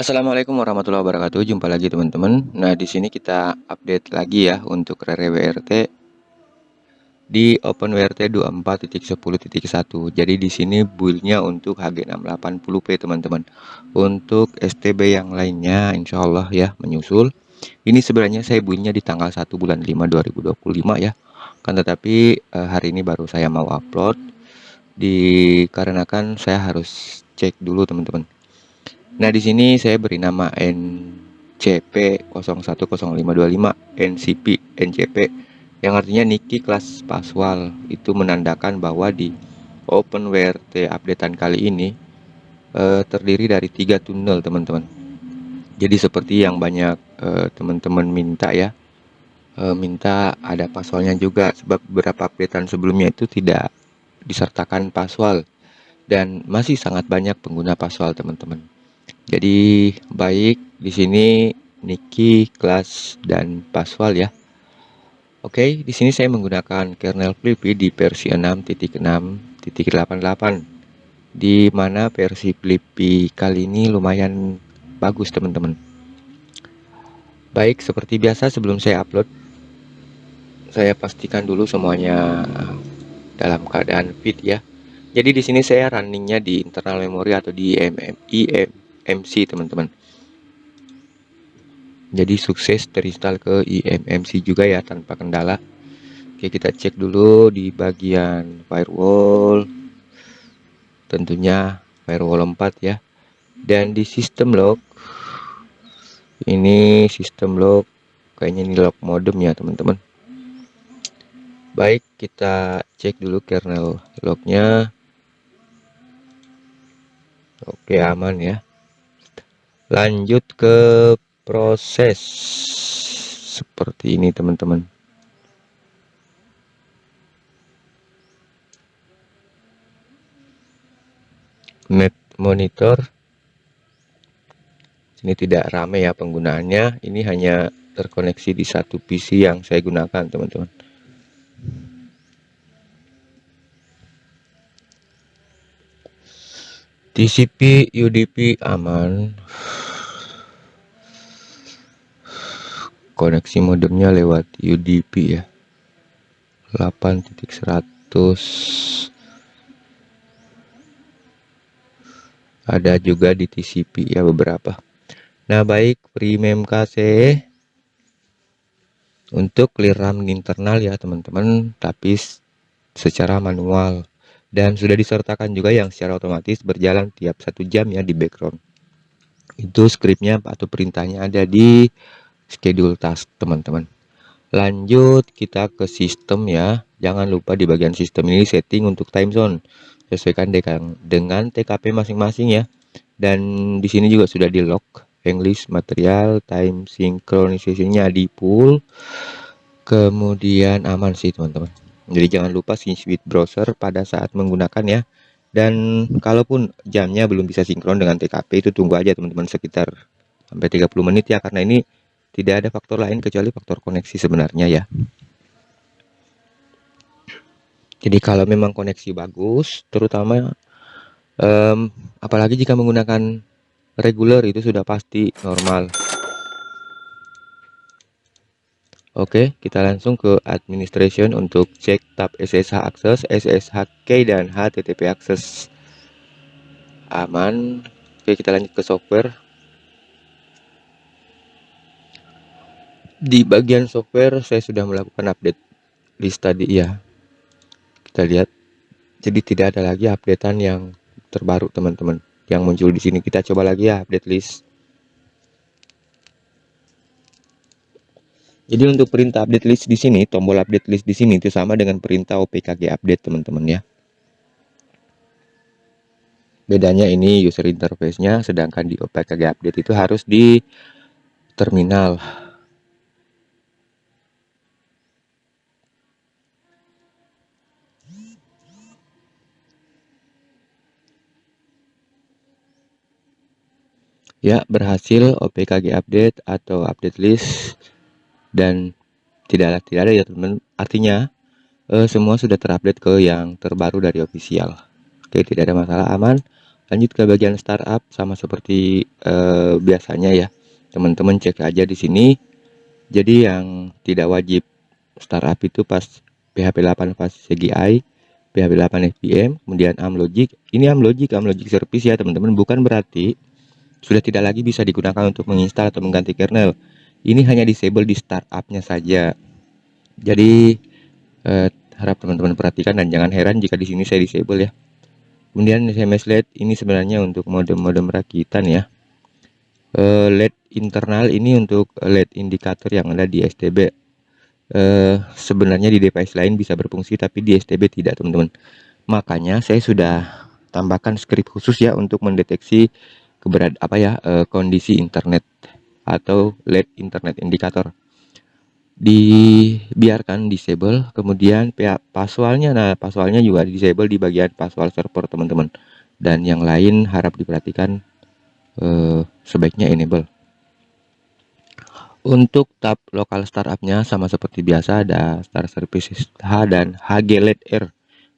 Assalamualaikum warahmatullahi wabarakatuh. Jumpa lagi teman-teman. Nah, di sini kita update lagi ya untuk Rere WRT di OpenWRT 24.10.1. Jadi di sini build-nya untuk HG680P teman-teman. Untuk STB yang lainnya insya Allah ya menyusul. Ini sebenarnya saya build-nya di tanggal 1 bulan 5 2025 ya. Kan tetapi hari ini baru saya mau upload dikarenakan saya harus cek dulu teman-teman. Nah, di sini saya beri nama NCP 010525 NCP NCP yang artinya Niki kelas Paswal. Itu menandakan bahwa di OpenWRT updatean kali ini terdiri dari 3 tunnel teman-teman. Jadi seperti yang banyak teman-teman minta ya, minta ada paswalnya juga, sebab beberapa updatean sebelumnya itu tidak disertakan paswal dan masih sangat banyak pengguna paswal teman-teman. Jadi baik di sini Niki, kelas dan paswal ya. Oke, di sini saya menggunakan kernel Flippy di versi 6.6.88 di mana versi Flippy kali ini lumayan bagus teman-teman. Baik, seperti biasa sebelum saya upload saya pastikan dulu semuanya dalam keadaan fit ya. Jadi di sini saya runningnya di internal memory atau di eMMC teman-teman. Jadi sukses terinstall ke eMMC juga ya tanpa kendala. Oke, kita cek dulu di bagian firewall. Tentunya firewall 4 ya. Dan di sistem log, ini sistem log kayaknya ini log modem ya teman-teman. Baik, kita cek dulu kernel lognya. Oke, aman ya. Lanjut ke proses seperti ini teman-teman. Net monitor ini tidak ramai ya penggunaannya. Ini hanya terkoneksi di satu PC yang saya gunakan teman-teman. TCP UDP aman. Koneksi modemnya lewat UDP ya. 8.100. Ada juga di TCP ya beberapa. Nah, baik, FreeMemKC untuk clear RAM internal ya teman-teman, tapi secara manual. Dan sudah disertakan juga yang secara otomatis berjalan tiap 1 jam ya di background. Itu scriptnya atau perintahnya ada di schedule task teman-teman. Lanjut kita ke sistem ya. Jangan lupa di bagian sistem ini setting untuk time zone. Sesuaikan dengan TKP masing-masing ya. Dan di sini juga sudah di lock English material time synchronization-nya di full. Kemudian aman sih teman-teman. Jadi jangan lupa sync with browser pada saat menggunakan ya. Dan kalaupun jamnya belum bisa sinkron dengan TKP itu tunggu aja teman-teman sekitar sampai 30 menit ya, karena ini tidak ada faktor lain kecuali faktor koneksi sebenarnya ya. Jadi kalau memang koneksi bagus, terutama apalagi jika menggunakan regular itu sudah pasti normal. Oke, kita langsung ke administration untuk cek tab SSH access, SSH key dan HTTP access. Aman. Oke, kita lanjut ke software. Di bagian software saya sudah melakukan update list tadi ya. Kita lihat. Jadi tidak ada lagi updatean yang terbaru teman-teman yang muncul di sini. Kita coba lagi ya update list. Jadi untuk perintah update list di sini, tombol update list di sini itu sama dengan perintah OPKG update teman-teman ya. Bedanya ini user interface-nya, sedangkan di OPKG update itu harus di terminal. Ya, berhasil OPKG update atau update list dan tidak ada ya teman-teman. Artinya semua sudah terupdate ke yang terbaru dari official. Oke, tidak ada masalah, aman. Lanjut ke bagian startup, sama seperti biasanya ya, teman-teman cek aja di sini. Jadi yang tidak wajib startup itu pas PHP 8 fast CGI, PHP 8 FPM, kemudian Amlogic. Ini Amlogic service ya teman-teman, bukan berarti sudah tidak lagi bisa digunakan untuk menginstal atau mengganti kernel. Ini hanya disable di startupnya saja. Jadi harap teman-teman perhatikan dan jangan heran jika di sini saya disable ya. Kemudian SMS LED ini sebenarnya untuk modem-modem rakitan ya. LED internal ini untuk LED indikator yang ada di STB. Sebenarnya di device lain bisa berfungsi tapi di STB tidak teman-teman. Makanya saya sudah tambahkan script khusus ya untuk mendeteksi kondisi internet atau LED internet indikator. Dibiarkan disable, kemudian passwordnya juga disable di bagian password server teman-teman, dan yang lain harap diperhatikan sebaiknya enable. Untuk tab lokal startupnya sama seperti biasa, ada Start Services H dan HG LED R.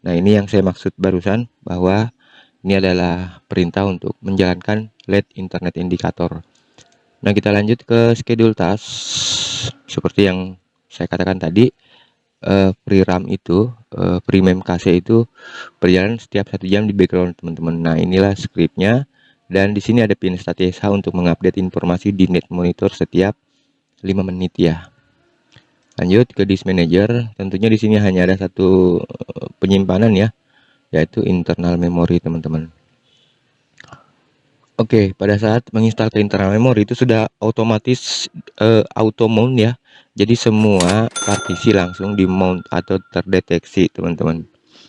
Nah ini yang saya maksud barusan, bahwa ini adalah perintah untuk menjalankan LED internet indikator. Nah kita lanjut ke schedule task. Seperti yang saya katakan tadi, pre-RAM itu, pre-memcached itu berjalan setiap 1 jam di background teman-teman. Nah inilah scriptnya, dan di sini ada pin status untuk mengupdate informasi di net monitor setiap 5 menit ya. Lanjut ke disk manager, tentunya di sini hanya ada satu penyimpanan ya, yaitu internal memory teman-teman. Oke, pada saat menginstal ke internal memory itu sudah otomatis auto mount ya. Jadi semua partisi langsung di mount atau terdeteksi teman-teman.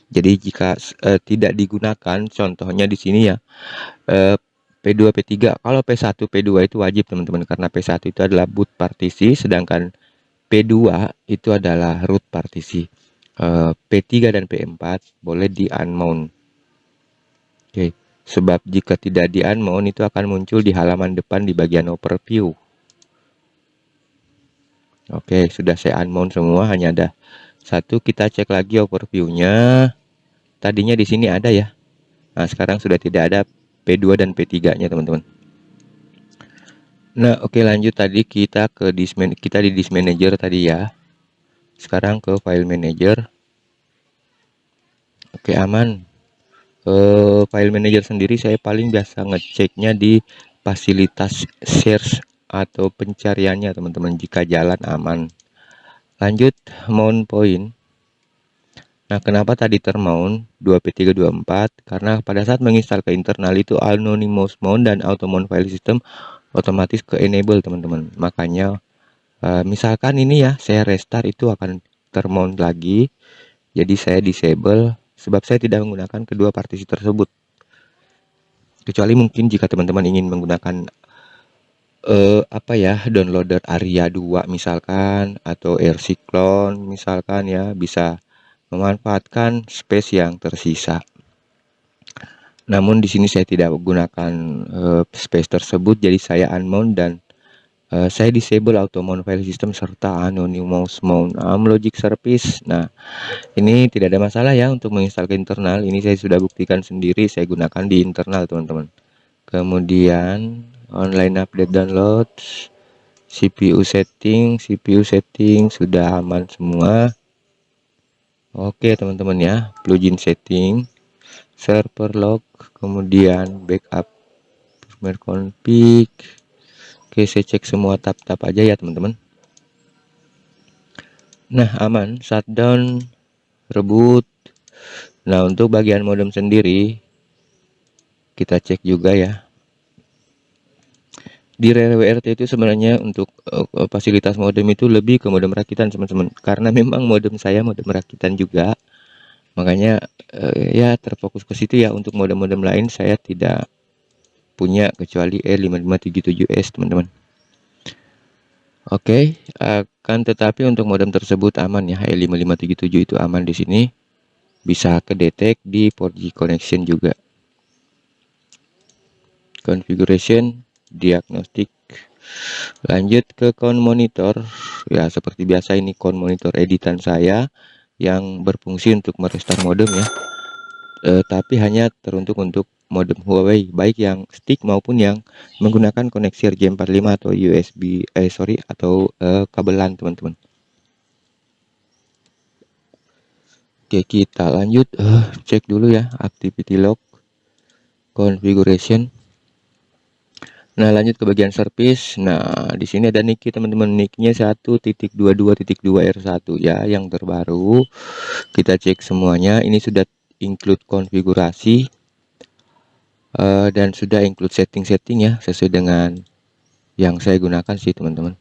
Jadi jika tidak digunakan, contohnya di sini ya, P2 P3. Kalau P1 P2 itu wajib teman-teman, karena P1 itu adalah boot partisi, sedangkan P2 itu adalah root partisi. P3 dan P4 boleh di unmount. Oke. Sebab jika tidak di unmount itu akan muncul di halaman depan di bagian overview. Oke, sudah saya unmount semua, hanya ada satu. Kita cek lagi overview-nya. Tadinya di sini ada ya. Nah, sekarang sudah tidak ada P2 dan P3-nya, teman-teman. Nah, oke, lanjut tadi kita di disk manager tadi ya. Sekarang ke file manager. Oke, aman. File manager sendiri saya paling biasa ngeceknya di fasilitas search atau pencariannya teman-teman, jika jalan aman. Lanjut mount point. Nah kenapa tadi termount 2P324, karena pada saat menginstal ke internal itu anonymous mount dan auto mount file system otomatis ke enable teman-teman. Makanya misalkan ini ya saya restart, itu akan termount lagi, jadi saya disable sebab saya tidak menggunakan kedua partisi tersebut. Kecuali mungkin jika teman-teman ingin menggunakan downloader ARIA 2 misalkan, atau AirCyclone misalkan ya, bisa memanfaatkan space yang tersisa. Namun di sini saya tidak menggunakan space tersebut, jadi saya unmount dan saya disable auto mount file system serta anonymous mount Amlogic service. Nah ini tidak ada masalah ya untuk menginstal ke internal. Ini saya sudah buktikan sendiri, saya gunakan di internal teman-teman. Kemudian online update download, CPU setting sudah aman semua. Oke teman-teman ya, plugin setting, server log, kemudian backup firmware config. Oke, saya cek semua tab-tab aja ya teman-teman. Nah aman, shutdown, reboot. Nah untuk bagian modem sendiri kita cek juga ya. Di RWRT itu sebenarnya untuk fasilitas modem itu lebih ke modem rakitan teman-teman, karena memang modem saya modem rakitan juga, makanya ya terfokus ke situ ya. Untuk modem-modem lain saya tidak punya kecuali E5577S teman-teman. Oke, akan tetapi untuk modem tersebut aman ya, E5577 itu aman di sini, bisa kedetek di 4G connection juga. Configuration, diagnostik. Lanjut ke count monitor ya, seperti biasa ini count monitor editan saya yang berfungsi untuk merestart modem ya. tapi hanya teruntuk untuk modem Huawei, baik yang stick maupun yang menggunakan koneksi RJ45 atau USB atau kabelan, teman-teman. Oke, kita lanjut cek dulu ya activity log configuration. Nah, lanjut ke bagian service. Nah, di sini ada nick teman-teman, nicknya 1.22.2R1 ya, yang terbaru. Kita cek semuanya. Ini sudah include konfigurasi dan sudah include setting-setting ya, sesuai dengan yang saya gunakan sih, teman-teman.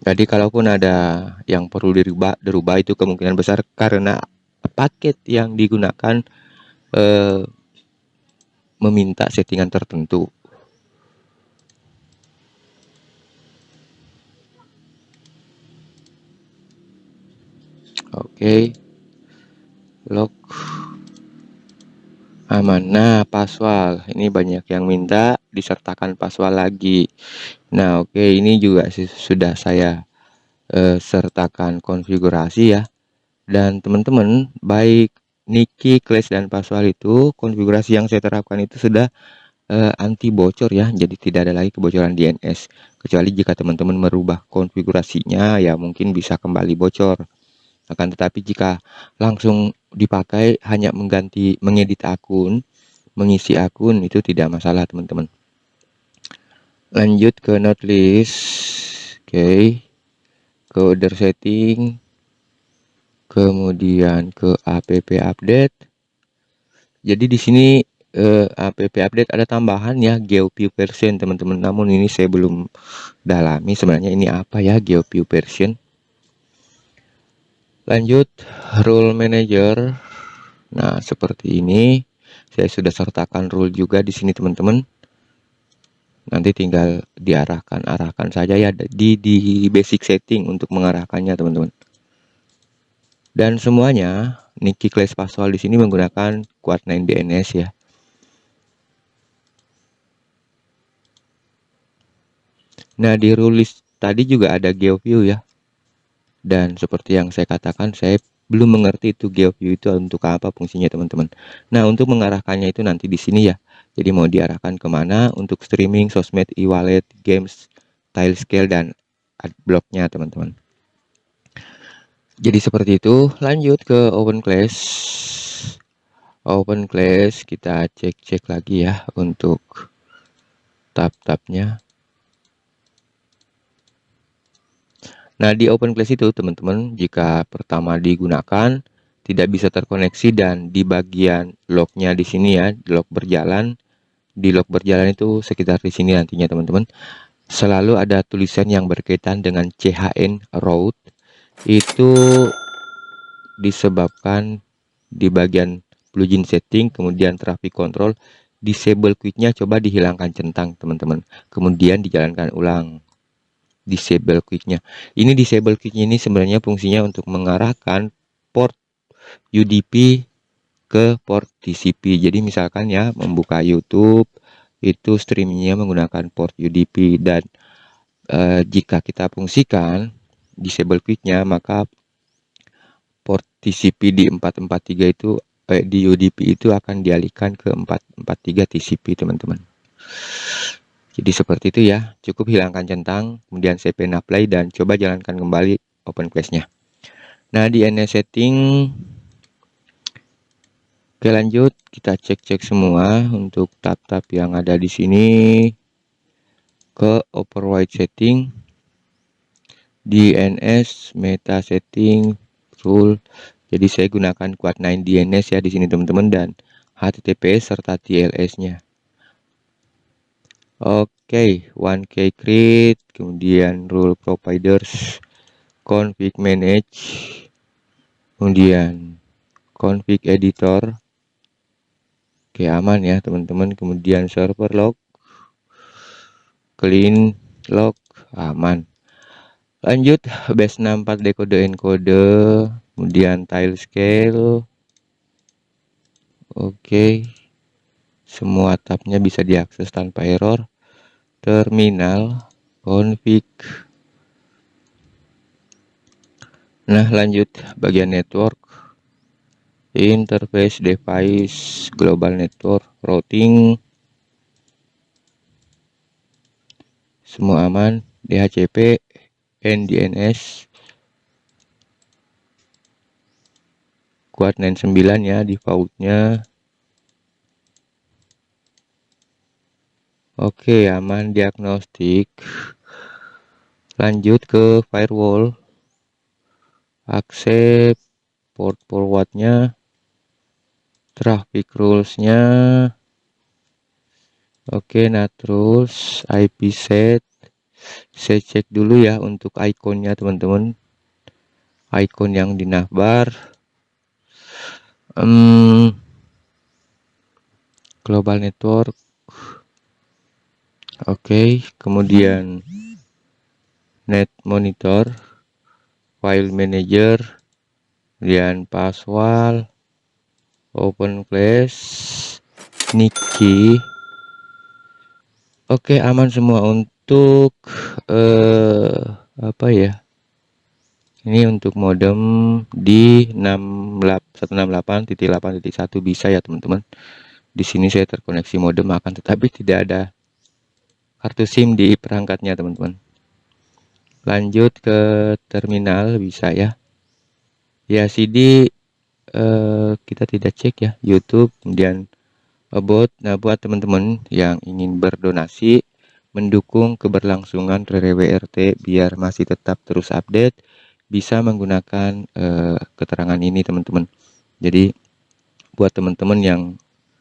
Jadi kalaupun ada yang perlu dirubah itu kemungkinan besar karena paket yang digunakan meminta settingan tertentu. Oke, log aman. Nah, password ini banyak yang minta disertakan password lagi. Nah, oke, ini juga sudah saya sertakan konfigurasi ya. Dan teman-teman, baik Niki, Clash dan password itu konfigurasi yang saya terapkan itu sudah anti bocor ya. Jadi tidak ada lagi kebocoran DNS. Kecuali jika teman-teman merubah konfigurasinya ya mungkin bisa kembali bocor. Akan tetapi jika langsung dipakai hanya mengedit akun, mengisi akun itu tidak masalah, teman-teman. Lanjut ke note list. Oke. Ke order setting. Kemudian ke app update. Jadi di sini app update ada tambahan ya, GeoView version, teman-teman. Namun ini saya belum dalami sebenarnya ini apa ya GeoView version. Lanjut rule manager. Nah, seperti ini. Saya sudah sertakan rule juga di sini, teman-teman. Nanti tinggal arahkan saja ya di basic setting untuk mengarahkannya, teman-teman. Dan semuanya Niki Clash Password di sini menggunakan Quad9 DNS ya. Nah, di rule list tadi juga ada GeoView ya. Dan seperti yang saya katakan, saya belum mengerti itu GeoView itu untuk apa fungsinya, teman-teman. Nah, untuk mengarahkannya itu nanti di sini ya. Jadi mau diarahkan kemana untuk streaming, sosmed, e-wallet, games, tile scale, dan adblocknya, teman-teman. Jadi seperti itu. Lanjut ke Open Clash. Open Clash kita cek-cek lagi ya untuk tab-tabnya. Nah, di Open Class itu teman-teman, jika pertama digunakan tidak bisa terkoneksi dan di bagian lognya di sini ya, di log berjalan itu sekitar di sini nantinya, teman-teman. Selalu ada tulisan yang berkaitan dengan CHN route. Itu disebabkan di bagian plugin setting, kemudian traffic control, disable quicknya coba dihilangkan centang, teman-teman. Kemudian dijalankan ulang. Disable quicknya. Ini disable quicknya ini sebenarnya fungsinya untuk mengarahkan port UDP ke port TCP. Jadi misalkan ya membuka YouTube itu streamingnya menggunakan port UDP dan jika kita fungsikan disable quicknya maka port TCP di 443 itu di UDP itu akan dialihkan ke 443 TCP, teman-teman. Jadi seperti itu ya, cukup hilangkan centang, kemudian cpn apply dan coba jalankan kembali Open Clash-nya. Nah, di NS setting, oke lanjut, kita cek-cek semua untuk tab-tab yang ada di sini. Ke override setting, DNS, meta setting, rule. Jadi saya gunakan Quad9 DNS ya di sini, teman-teman, dan HTTPS serta TLS-nya. Oke, 1K create, kemudian rule providers, config manage, kemudian config editor. Oke, aman ya teman-teman. Kemudian server log, clean log, aman. Lanjut base 64 decode encode, kemudian tile scale. Oke, semua tabnya bisa diakses tanpa error. Terminal, config. Nah, lanjut bagian network. interface device, global network, routing, semua aman. DHCP, NDNS, kuat 99 ya defaultnya. Oke, aman diagnostik. Lanjut ke firewall, accept port forwardnya, traffic rules-nya. Oke, nah terus IP set, saya cek dulu ya untuk ikonnya teman-teman, icon yang di navbar. Global network. Oke, kemudian net monitor, file manager, kemudian password, open class, Niki. Oke, aman semua untuk apa ya? Ini untuk modem di 168.8.1 bisa ya teman-teman. Di sini saya terkoneksi modem, akan tetapi tidak ada kartu SIM di perangkatnya teman-teman. Lanjut ke terminal bisa ya. Ya CD kita tidak cek ya, YouTube, kemudian about. Nah, buat teman-teman yang ingin berdonasi mendukung keberlangsungan RWRT biar masih tetap terus update, bisa menggunakan keterangan ini teman-teman. Jadi buat teman-teman yang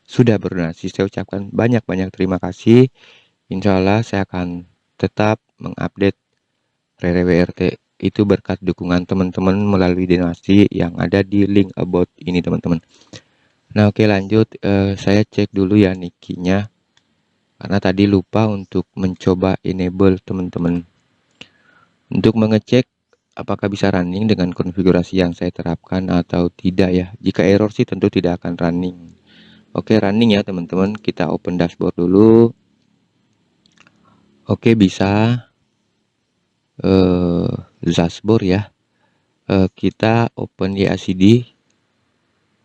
sudah berdonasi, saya ucapkan banyak-banyak terima kasih. Insya Allah saya akan tetap mengupdate RWRT itu berkat dukungan teman-teman melalui donasi yang ada di link about ini teman-teman. Nah, oke, lanjut. Saya cek dulu ya Niki-nya, karena tadi lupa untuk mencoba enable teman-teman. Untuk mengecek apakah bisa running dengan konfigurasi yang saya terapkan atau tidak ya. Jika error sih tentu tidak akan running. Oke, running ya teman-teman. Kita open dashboard dulu. Oke, bisa dashboard ya. Kita open YACD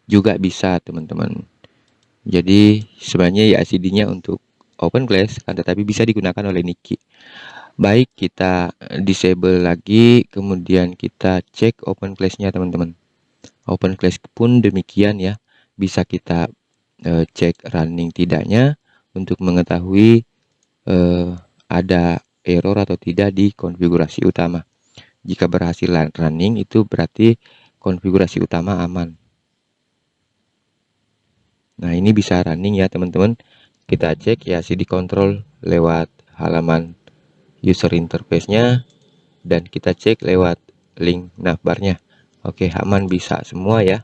juga bisa teman-teman. Jadi sebenarnya YACD-nya untuk open class kan, tetapi bisa digunakan oleh Niki. Baik, kita disable lagi, kemudian kita cek open class-nya teman-teman. Open class pun demikian ya, bisa kita cek running tidaknya untuk mengetahui ada error atau tidak di konfigurasi utama. Jika berhasil running itu berarti konfigurasi utama aman. Nah, ini bisa running ya teman-teman. Kita cek ya CD control lewat halaman user interface-nya, dan kita cek lewat link navbarnya. Oke, aman bisa semua ya.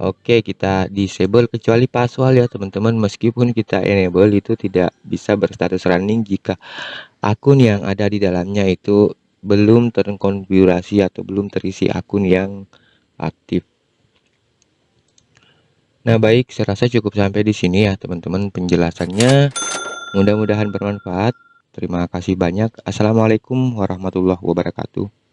Oke, kita disable kecuali password ya teman-teman. Meskipun kita enable itu tidak bisa berstatus running jika akun yang ada di dalamnya itu belum terkonfigurasi atau belum terisi akun yang aktif. Nah, baik, saya rasa cukup sampai di sini ya teman-teman penjelasannya. Mudah-mudahan bermanfaat. Terima kasih banyak. Assalamualaikum warahmatullahi wabarakatuh.